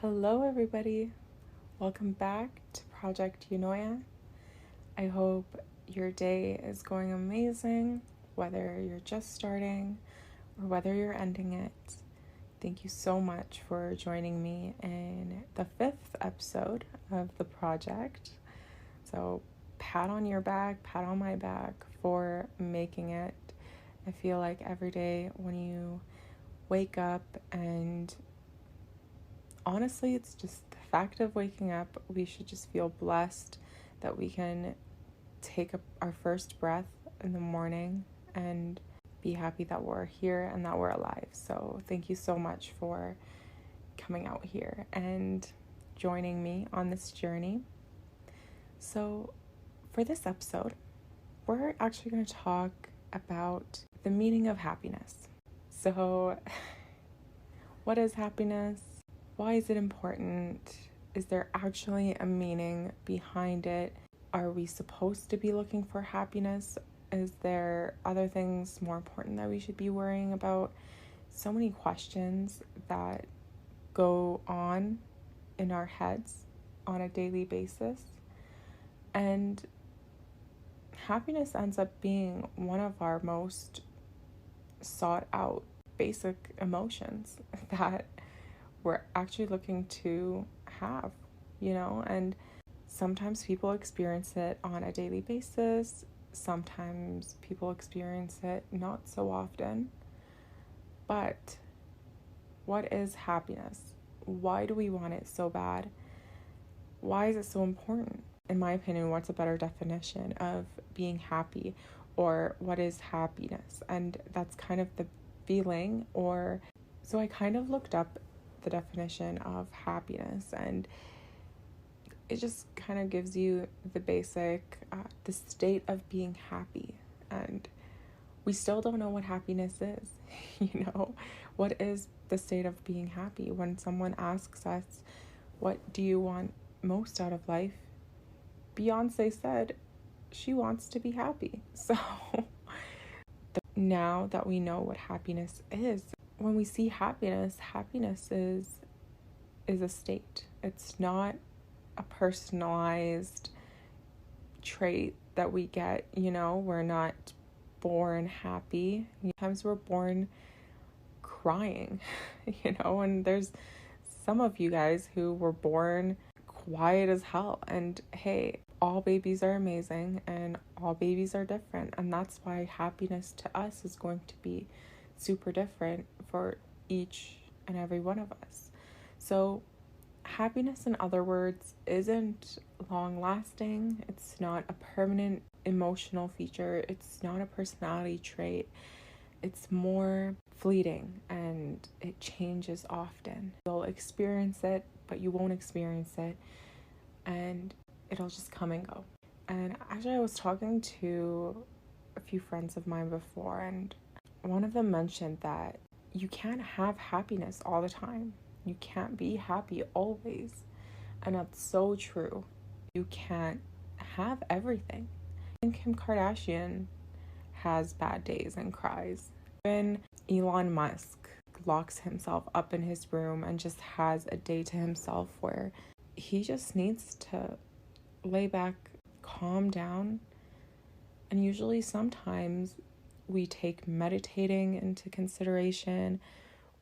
Hello, everybody. Welcome back to Project Unoya. I hope your day is going amazing, whether you're just starting or whether you're ending it. Thank you so much for joining me in the 5th episode of the project. So, pat on your back, pat on my back for making it. I feel like every day when you wake up, and honestly, it's just the fact of waking up, we should just feel blessed that we can take our first breath in the morning and be happy that we're here and that we're alive. So thank you so much for coming out here and joining me on this journey. So for this episode, we're actually going to talk about the meaning of happiness. So what is happiness? Why is it important? Is there actually a meaning behind it? Are we supposed to be looking for happiness? Is there other things more important that we should be worrying about? So many questions that go on in our heads on a daily basis. And happiness ends up being one of our most sought out basic emotions that we're actually looking to have, and sometimes people experience it on a daily basis. Sometimes people experience it not so often. But what is happiness? Why do we want it so bad? Why is it so important? In my opinion, what's a better definition of being happy, or what is happiness? And that's kind of the feeling, so I kind of looked up the definition of happiness, and it just kind of gives you the basic, the state of being happy. And we still don't know what happiness is. What is the state of being happy? When someone asks us, what do you want most out of life? Beyonce said she wants to be happy. So now that we know what happiness is, when we see happiness is a state. It's not a personalized trait that we get. We're not born happy. Sometimes we're born crying, and there's some of you guys who were born quiet as hell. And hey, all babies are amazing and all babies are different. And that's why happiness to us is going to be super different for each and every one of us. So happiness, in other words, isn't long lasting. It's not a permanent emotional feature. It's not a personality trait. It's more fleeting and it changes often. You'll experience it, but you won't experience it, and it'll just come and go. And actually, I was talking to a few friends of mine before, and one of them mentioned that you can't have happiness all the time. You can't be happy always. And that's so true. You can't have everything. And Kim Kardashian has bad days and cries. When Elon Musk locks himself up in his room and just has a day to himself where he just needs to lay back, calm down. And usually sometimes we take meditating into consideration.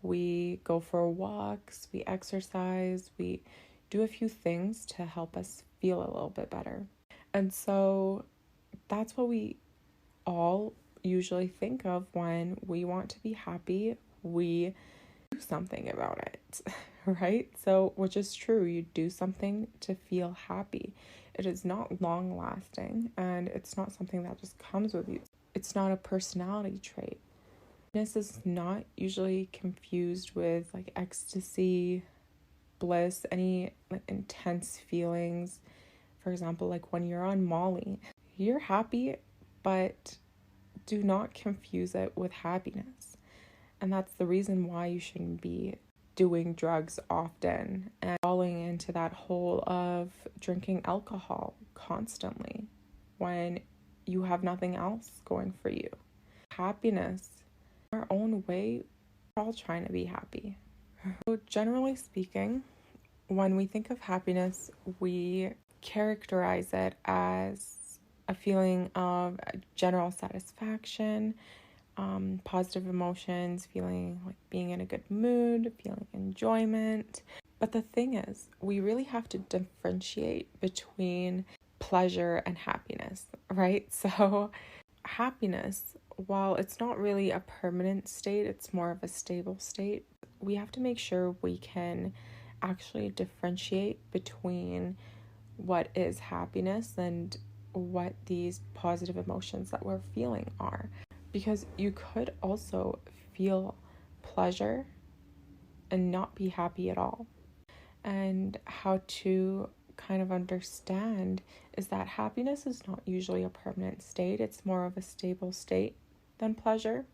We go for walks, we exercise, we do a few things to help us feel a little bit better. And so that's what we all usually think of when we want to be happy. We do something about it, right? So, which is true, you do something to feel happy. It is not long lasting, and it's not something that just comes with you. It's not a personality trait. Happiness is not usually confused with like ecstasy, bliss, any like intense feelings. For example, like when you're on Molly, you're happy, but do not confuse it with happiness. And that's the reason why you shouldn't be doing drugs often and falling into that hole of drinking alcohol constantly when you have nothing else going for you. Happiness, our own way, we're all trying to be happy. So generally speaking, when we think of happiness, we characterize it as a feeling of general satisfaction, positive emotions, feeling like being in a good mood, feeling enjoyment. But the thing is, we really have to differentiate between pleasure and happiness, right? So happiness, while it's not really a permanent state, it's more of a stable state. We have to make sure we can actually differentiate between what is happiness and what these positive emotions that we're feeling are. Because you could also feel pleasure and not be happy at all. And how to kind of understand is that happiness is not usually a permanent state. It's more of a stable state than pleasure.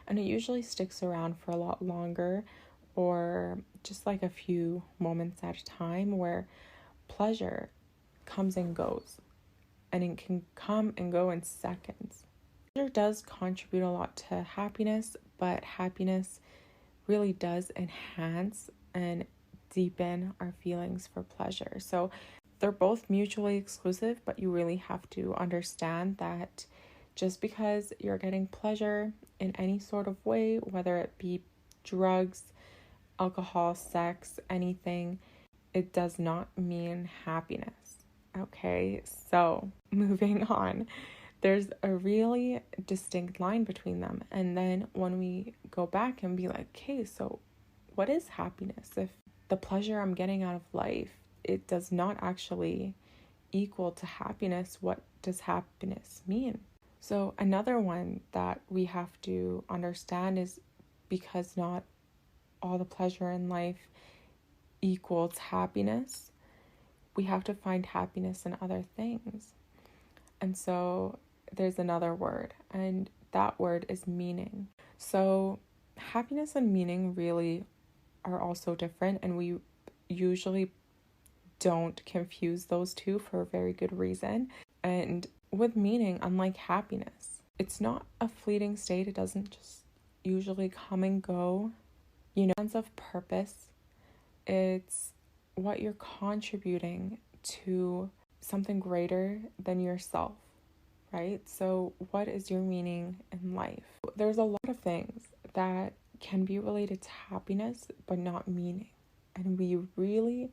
And it usually sticks around for a lot longer, or just like a few moments at a time, where pleasure comes and goes, and it can come and go in seconds. Pleasure does contribute a lot to happiness, but happiness really does enhance and deepen our feelings for pleasure. So they're both mutually exclusive, but you really have to understand that just because you're getting pleasure in any sort of way, whether it be drugs, alcohol, sex, anything, it does not mean happiness. Okay, so moving on. There's a really distinct line between them. And then when we go back and be like, okay, so what is happiness? If the pleasure I'm getting out of life, it does not actually equal to happiness, what does happiness mean? So another one that we have to understand is, because not all the pleasure in life equals happiness, we have to find happiness in other things. And so there's another word, and that word is meaning. So happiness and meaning really are also different, and we usually don't confuse those two for a very good reason. And with meaning, unlike happiness, it's not a fleeting state. It doesn't just usually come and go. Sense of purpose, it's what you're contributing to something greater than yourself, right? So what is your meaning in life? There's a lot of things that can be related to happiness, but not meaning. And we really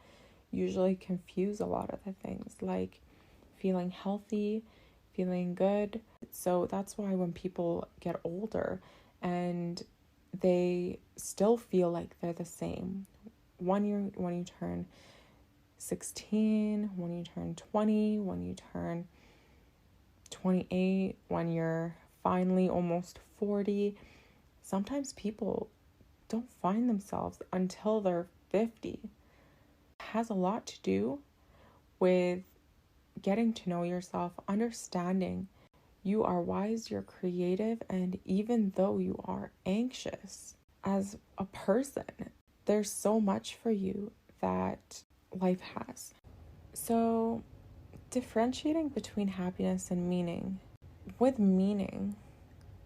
usually confuse a lot of the things, like feeling healthy, feeling good. So that's why when people get older and they still feel like they're the same, when you turn 16, when you turn 20, when you turn 28, when you're finally almost 40, sometimes people don't find themselves until they're 50. It has a lot to do with getting to know yourself, understanding you are wise, you're creative, and even though you are anxious as a person, there's so much for you that life has. So differentiating between happiness and meaning. With meaning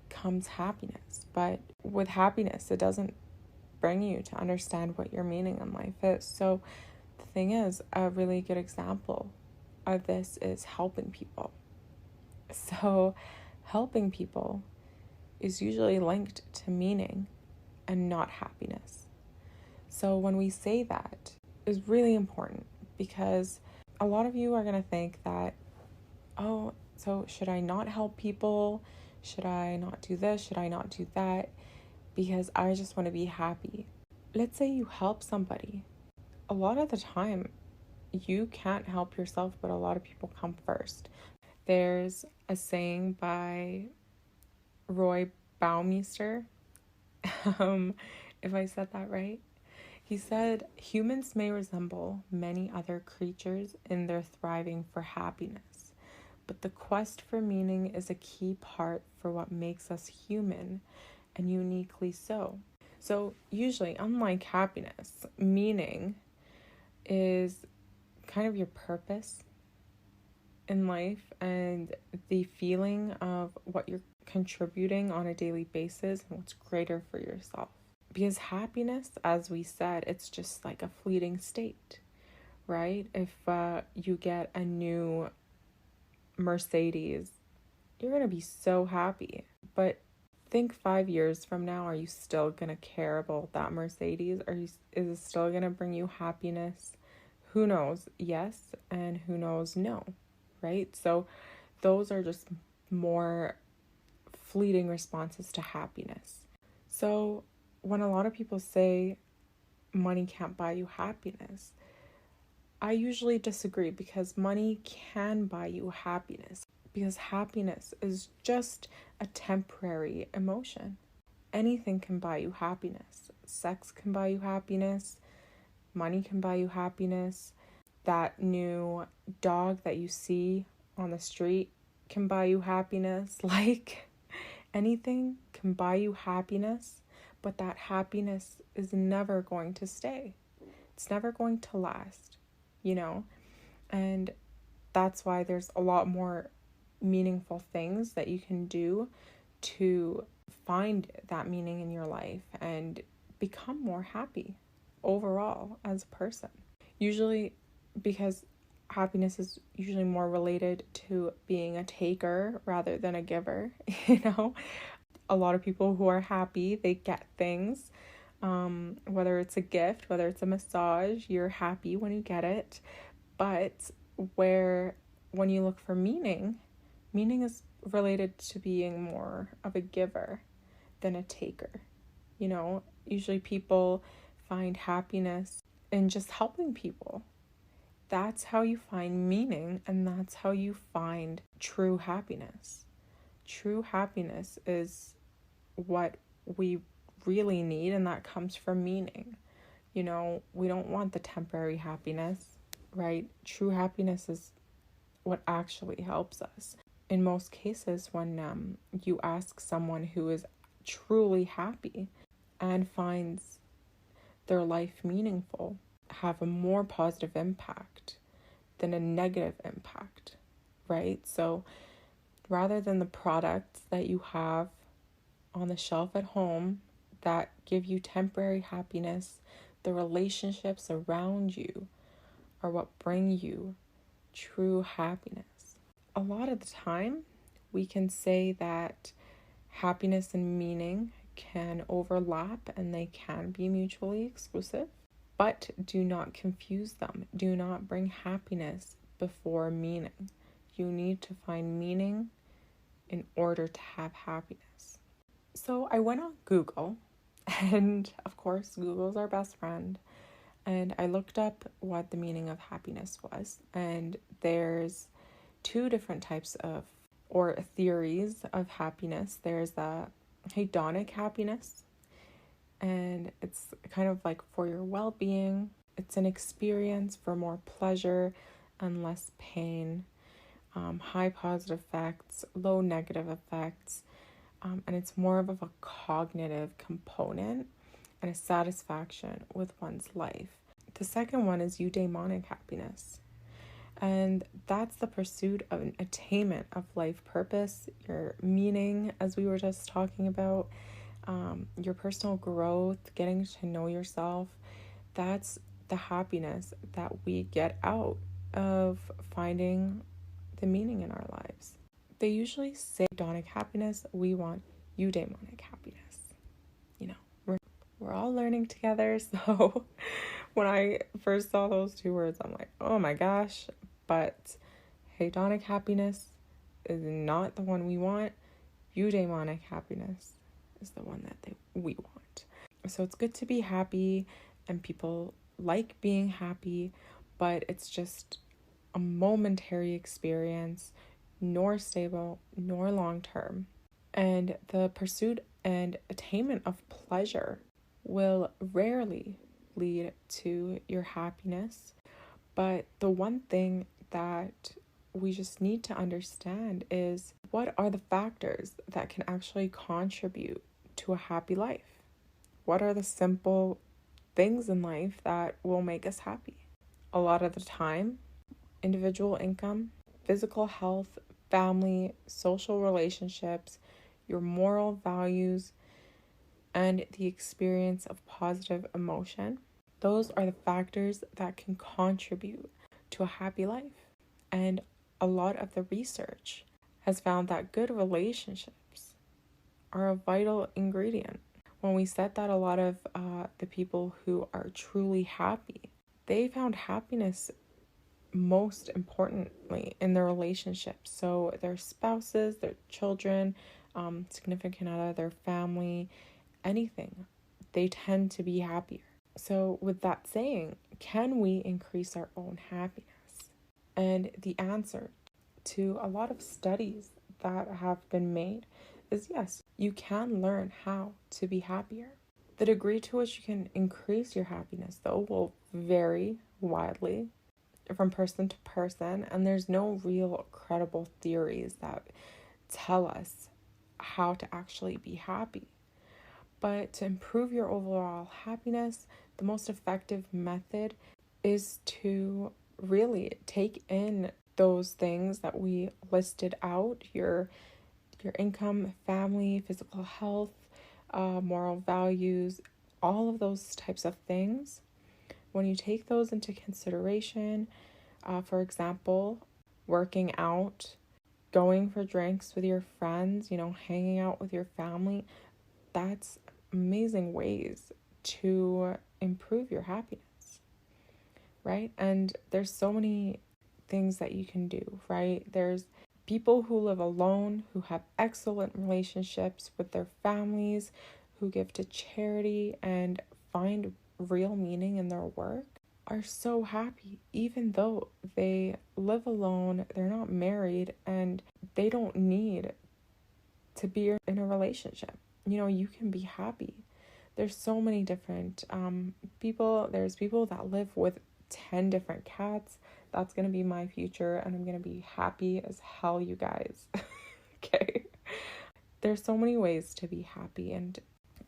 comes happiness, but with happiness, it doesn't bring you to understand what your meaning in life is. So the thing is, a really good example of this is helping people. So helping people is usually linked to meaning and not happiness. So when we say that, is really important, because a lot of you are going to think that, oh, so should I not help people? Should I not do this? Should I not do that? Because I just want to be happy. Let's say you help somebody. A lot of the time, you can't help yourself, but a lot of people come first. There's a saying by Roy Baumeister, if I said that right. He said, humans may resemble many other creatures in their thriving for happiness, but the quest for meaning is a key part for what makes us human, and uniquely so. So usually, unlike happiness, meaning is kind of your purpose in life and the feeling of what you're contributing on a daily basis and what's greater for yourself. Because happiness, as we said, it's just like a fleeting state. right? If you get a new Mercedes, you're going to be so happy. But think 5 years from now, are you still going to care about that Mercedes? Is it still going to bring you happiness? Who knows? Yes, and who knows? No, right? So those are just more fleeting responses to happiness. So when a lot of people say money can't buy you happiness, I usually disagree, because money can buy you happiness, because happiness is just a temporary emotion. Anything can buy you happiness. Sex can buy you happiness. Money can buy you happiness. That new dog that you see on the street can buy you happiness. Like, anything can buy you happiness, but that happiness is never going to stay. It's never going to last, you know? And that's why there's a lot more meaningful things that you can do to find that meaning in your life and become more happy overall as a person. Usually, because happiness is usually more related to being a taker rather than a giver, you know? A lot of people who are happy, they get things, whether it's a gift, whether it's a massage, you're happy when you get it. But when you look for meaning is related to being more of a giver than a taker. You know, usually people find happiness in just helping people. That's how you find meaning, and that's how you find true happiness. True happiness is what we really need, and that comes from meaning. You know, we don't want the temporary happiness, right? True happiness is what actually helps us. In most cases, when you ask someone who is truly happy and finds their life meaningful, have a more positive impact than a negative impact, right? So rather than the products that you have on the shelf at home that give you temporary happiness, the relationships around you are what bring you true happiness. A lot of the time, we can say that happiness and meaning can overlap and they can be mutually exclusive, but do not confuse them. Do not bring happiness before meaning. You need to find meaning in order to have happiness. So I went on Google, and of course, Google's our best friend. And I looked up what the meaning of happiness was. And there's two different types of, or theories of happiness. There's the hedonic happiness, and it's kind of like for your well-being. It's an experience for more pleasure and less pain, high positive effects, low negative effects, and it's more of a cognitive component and a satisfaction with one's life. The second one is eudaimonic happiness, and that's the pursuit of an attainment of life purpose, your meaning, as we were just talking about, your personal growth, getting to know yourself. That's the happiness that we get out of finding the meaning in our lives. They usually say hedonic happiness, we want eudaimonic happiness. You know, we're all learning together, so when I first saw those two words, I'm like, oh my gosh. But hedonic happiness is not the one we want. Eudaimonic happiness is the one that we want. So it's good to be happy, and people like being happy, but it's just a momentary experience, nor stable, nor long-term. And the pursuit and attainment of pleasure will rarely lead to your happiness. But the one thing that we just need to understand is, what are the factors that can actually contribute to a happy life? What are the simple things in life that will make us happy? A lot of the time, individual income, physical health, family, social relationships, your moral values, and the experience of positive emotion. Those are the factors that can contribute to a happy life. And a lot of the research has found that good relationships are a vital ingredient. When we said that, a lot of the people who are truly happy, they found happiness most importantly in their relationships. So their spouses, their children, significant other, their family, anything, they tend to be happier. So with that saying, can we increase our own happiness? And the answer to a lot of studies that have been made is yes, you can learn how to be happier. The degree to which you can increase your happiness, though, will vary widely from person to person, and there's no real credible theories that tell us how to actually be happy. But to improve your overall happiness, the most effective method is to really take in those things that we listed out, your income, family, physical health, moral values, all of those types of things. When you take those into consideration, for example, working out, going for drinks with your friends, hanging out with your family, that's amazing ways to improve your happiness, right? And there's so many things that you can do, right? There's people who live alone, who have excellent relationships with their families, who give to charity and find real meaning in their work, are so happy, even though they live alone, they're not married, and they don't need to be in a relationship. You can be happy. There's so many different people. There's people that live with 10 different cats. That's going to be my future, and I'm going to be happy as hell, you guys. Okay. There's so many ways to be happy, and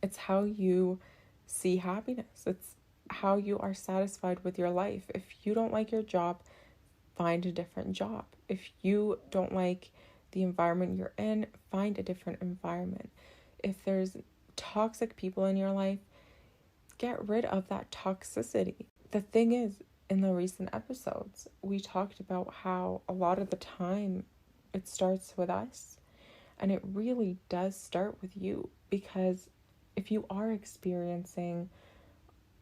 it's how you see happiness. It's how you are satisfied with your life. If you don't like your job, find a different job. If you don't like the environment you're in, find a different environment. If there's toxic people in your life, get rid of that toxicity. The thing is, in the recent episodes, we talked about how a lot of the time it starts with us, and it really does start with you, because if you are experiencing,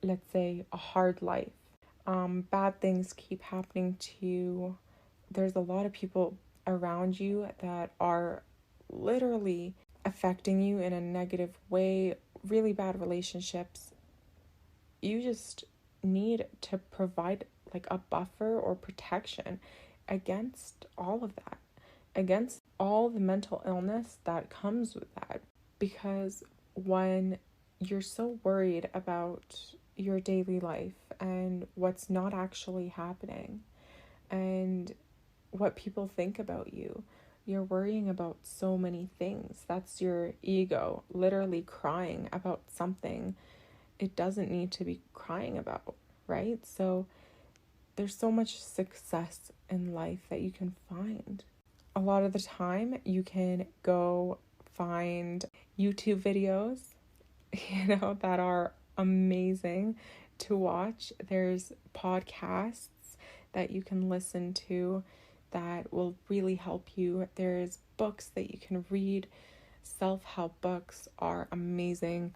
let's say, a hard life, bad things keep happening to you, there's a lot of people around you that are literally affecting you in a negative way, really bad relationships, you just need to provide like a buffer or protection against all of that, against all the mental illness that comes with that. Because when you're so worried about your daily life and what's not actually happening and what people think about you, you're worrying about so many things. That's your ego literally crying about something it doesn't need to be crying about, right? So there's so much success in life that you can find. A lot of the time you can go find YouTube videos, that are amazing to watch. There's podcasts that you can listen to that will really help you. There's books that you can read. Self-help books are amazing.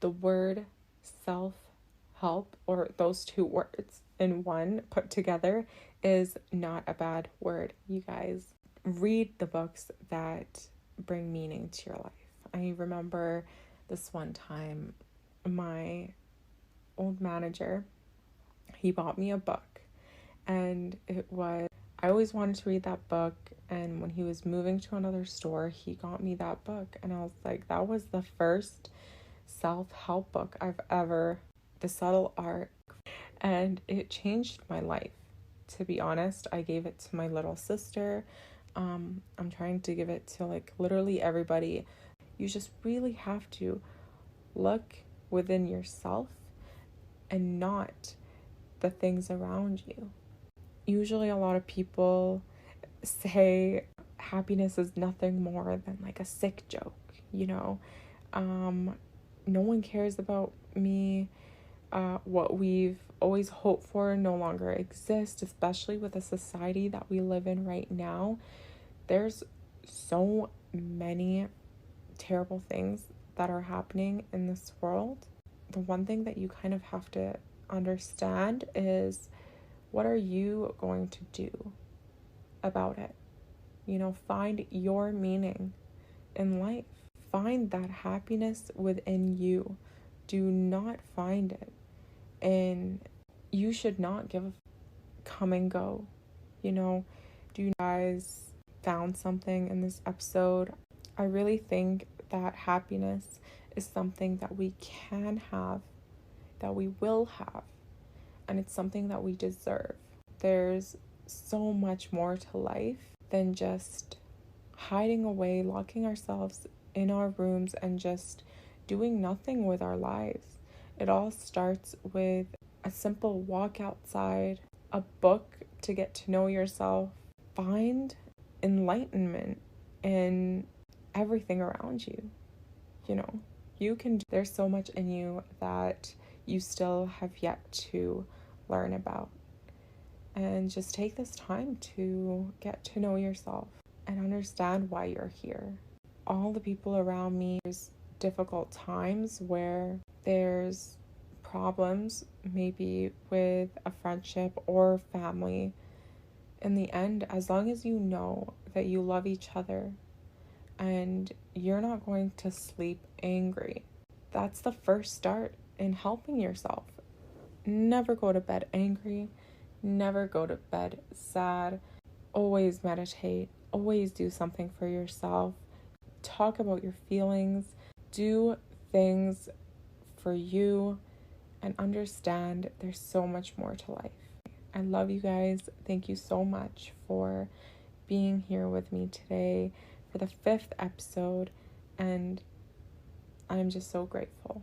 The word self-help, or those two words in one put together, is not a bad word, you guys. Read the books that bring meaning to your life. I remember this one time, my old manager, he bought me a book, and I always wanted to read that book, and when he was moving to another store, he got me that book, and I was like, that was the first self-help book I've ever, The Subtle Art, and it changed my life. To be honest, I gave it to my little sister. I'm trying to give it to like literally everybody. You just really have to look within yourself and not the things around you. Usually a lot of people say happiness is nothing more than like a sick joke, No one cares about me. what we've always hoped for no longer exists, especially with the society that we live in right now. There's so many terrible things that are happening in this world. The one thing that you kind of have to understand is, what are you going to do about it? Find your meaning in life. Find that happiness within you. Do not find it. And you should not come and go. Do you guys found something in this episode? I really think that happiness is something that we can have, that we will have, and it's something that we deserve. There's so much more to life than just hiding away, locking ourselves in our rooms, and just doing nothing with our lives. It all starts with a simple walk outside, a book to get to know yourself. Find enlightenment in everything around you. There's so much in you that you still have yet to learn about. And just take this time to get to know yourself and understand why you're here. All the people around me, there's difficult times where there's problems, maybe with a friendship or family. In the end, as long as you know that you love each other and you're not going to sleep angry, that's the first start in helping yourself. Never go to bed angry. Never go to bed sad. Always meditate. Always do something for yourself. Talk about your feelings. Do things for you, and understand there's so much more to life. I love you guys. Thank you so much for being here with me today for the 5th episode, and I'm just so grateful.